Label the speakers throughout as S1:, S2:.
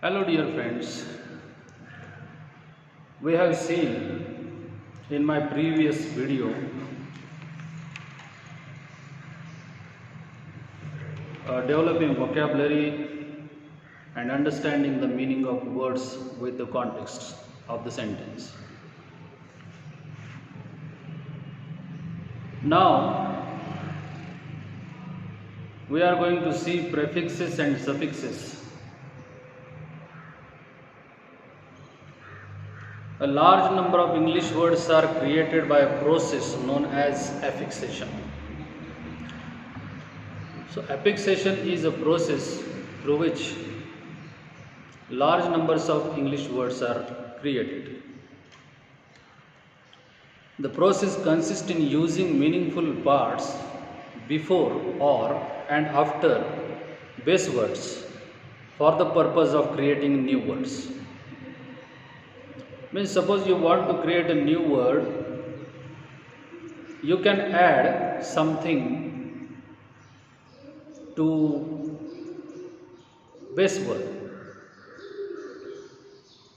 S1: Hello dear friends, we have seen in my previous video developing vocabulary and understanding the meaning of words with the context of the sentence. Now we are going to see prefixes and suffixes. A large number of English words are created by a process known as affixation. So affixation is a process through which large numbers of English words are created. The process consists in using meaningful parts before or and after base words for the purpose of creating new words. Means suppose you want to create a new word, you can add something to base word.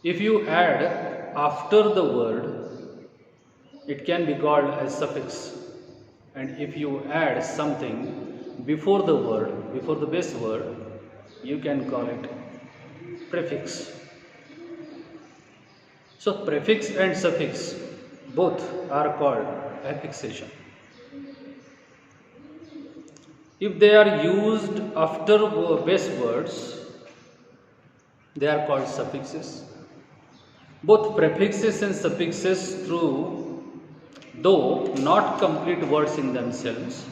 S1: If you add after the word, it can be called as suffix, and if you add something before the word, before the base word, you can call it prefix. So prefix and suffix both are called affixation. If they are used after base words, they are called suffixes. Both prefixes and suffixes, though not complete words in themselves,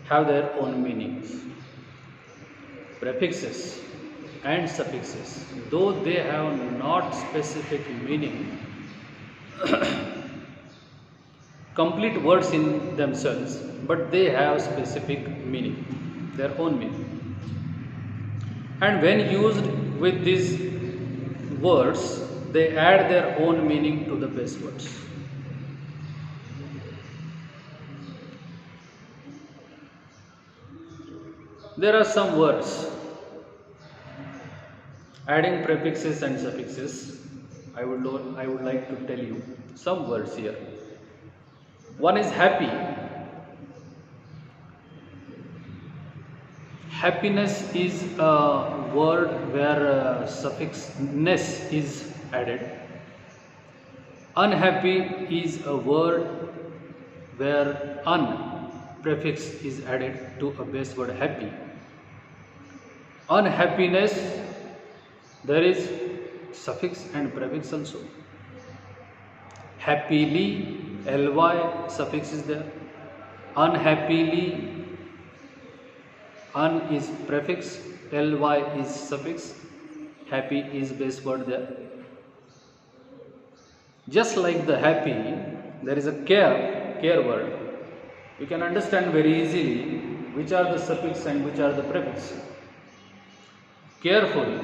S1: have their own meanings. Prefixes and suffixes, though they have not specific meaning, complete words in themselves, but they have specific meaning, their own meaning. And when used with these words, they add their own meaning to the base words. There are some words adding prefixes and suffixes. I would like to tell you some words here. One is happy. Happiness is a word where suffix ness is added. Unhappy is a word where un prefix is added to a base word happy. Unhappiness, there is suffix and prefix also. Happily, ly suffix is there. Unhappily, un is prefix, ly is suffix, happy is base word there. Just like the happy, there is a care word. You can understand very easily which are the suffix and which are the prefix. Careful,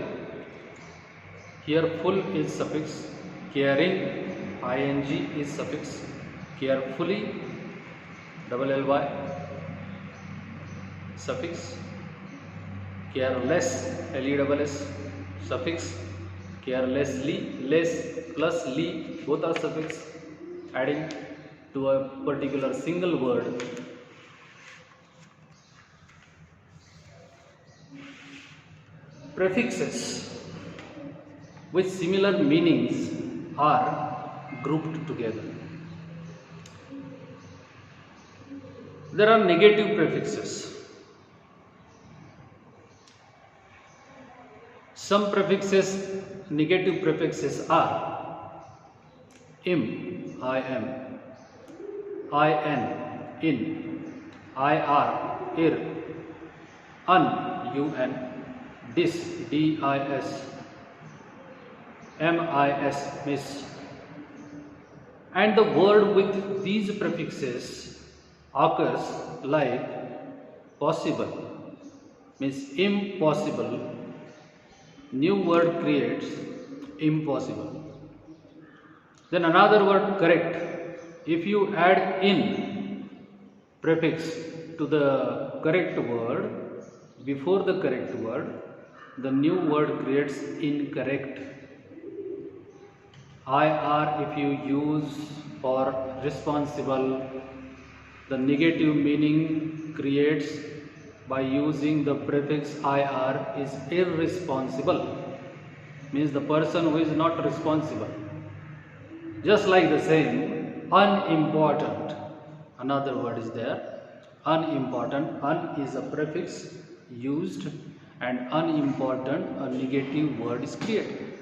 S1: here full is suffix, caring, ing is suffix, carefully, ly, suffix, careless, les, suffix, carelessly, less plus ly, both are suffix, adding to a particular single word. Prefixes with similar meanings are grouped together. There are negative prefixes. Some prefixes, negative prefixes are im, I am, in, ir, un, dis, dis, miss. And the word with these prefixes occurs like possible, means impossible. New word creates impossible. Then another word correct. If you add in prefix to the correct word before the correct word, the new word creates incorrect. IR if you use for responsible, the negative meaning creates by using the prefix IR is irresponsible, means the person who is not responsible. Just like the same, unimportant, another word is there, unimportant, un is a prefix used and unimportant, a negative word is created.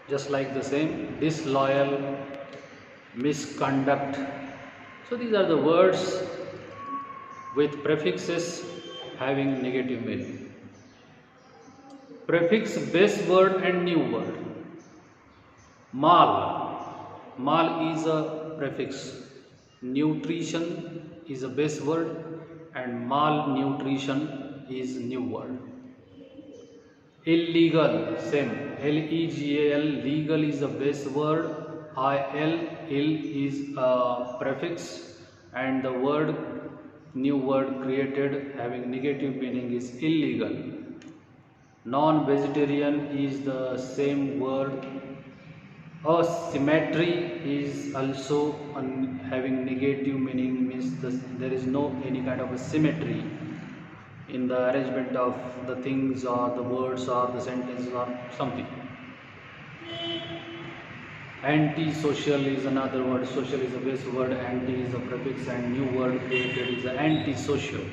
S1: Just like the same, disloyal, misconduct. So these are the words with prefixes having negative meaning. Prefix base word and new word. Mal. Mal is a prefix. Nutrition is a base word and malnutrition is new word. Illegal, same. Legal, legal is a base word. Ill is a prefix and the word, new word created having negative meaning is illegal. Non-vegetarian is the same word. Asymmetry is also having negative meaning, means there is no any kind of a symmetry in the arrangement of the things or the words or the sentences or something. Antisocial is another word. Social is a base word, anti is a prefix and new word created is antisocial.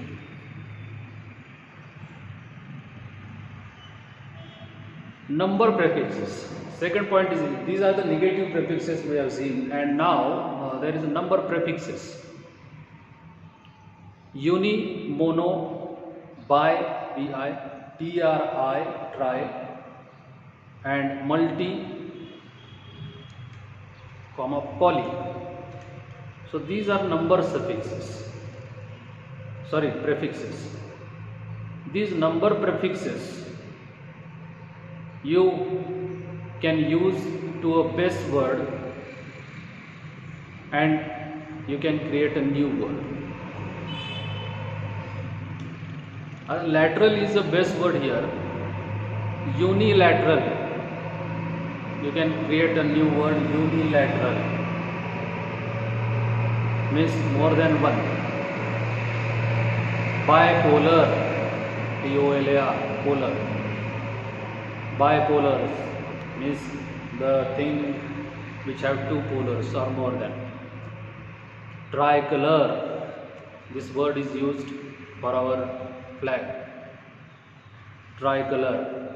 S1: Number prefixes. Second point is, these are the negative prefixes we have seen, and now there is a number prefixes. Uni, mono, bi, tri, tri, and multi, comma, poly. So these are number suffixes. Sorry, prefixes. These number prefixes you can use to a base word and you can create a new word. Lateral is a base word here. Unilateral, you can create a new word, unilateral, means more than one. Bipolar, P-O-L-A-R, polar. Bipolar means the thing which have two polars or more than. Tricolor, this word is used for our flag. Tricolor,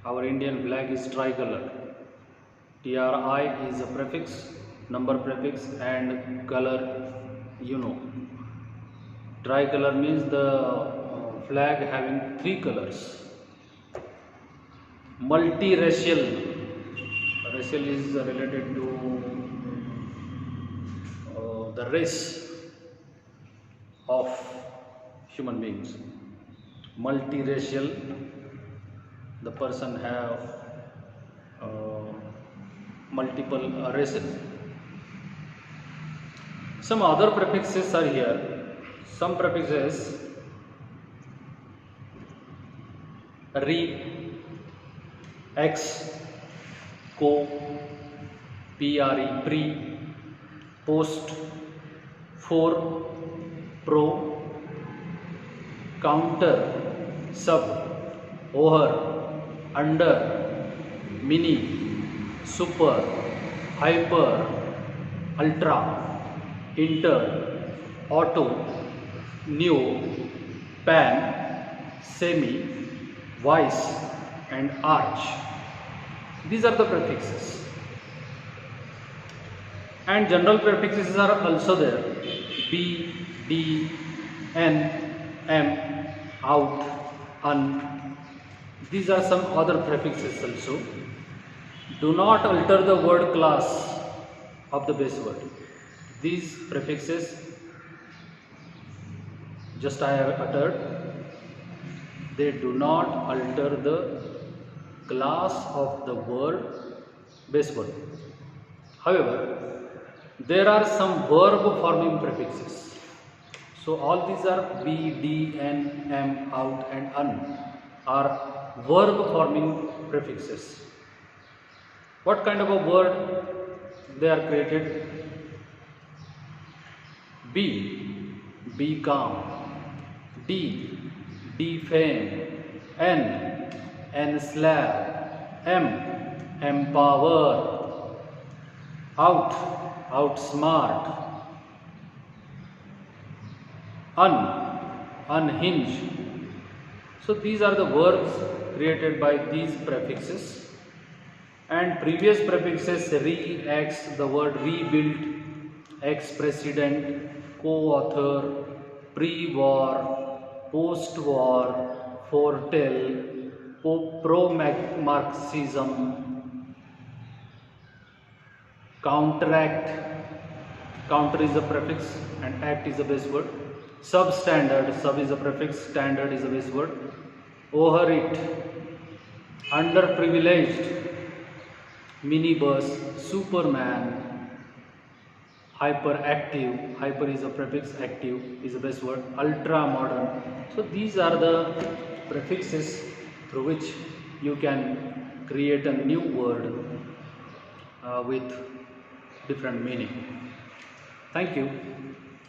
S1: our Indian flag is tricolor. Tri is a prefix, number prefix, and color, you know. Tricolor means the flag having three colors. Multiracial, racial is related to the race of human beings. Multiracial, the person have multiple races. Some other prefixes are here. Some prefixes: re, ex, co, pre, pre, post, for, pro, counter, sub, over, under, mini, super, hyper, ultra, inter, auto, neo, pan, semi, vice, and arch. These are the prefixes. And general prefixes are also there. B, D, N, M, out, un. These are some other prefixes also. Do not alter the word class of the base word. These prefixes just I have uttered, they do not alter the class of the word base word. However, there are some verb forming prefixes. So all these are B, D, N, M, out and un are verb forming prefixes. What kind of a word they are created? Be calm. Defame. Enslave. Empower. Outsmart. Unhinge. So these are the verbs created by these prefixes, and previous prefixes re, ex, the word rebuilt, ex-president, co-author, pre-war, post-war, foretell, pro-Marxism, counteract, counter is a prefix and act is a base word. Substandard, sub is a prefix, standard is a base word. Overeat, underprivileged, minibus, superman, hyperactive, hyper is a prefix, active is a base word, ultra modern. So these are the prefixes through which you can create a new word with different meaning. Thank you.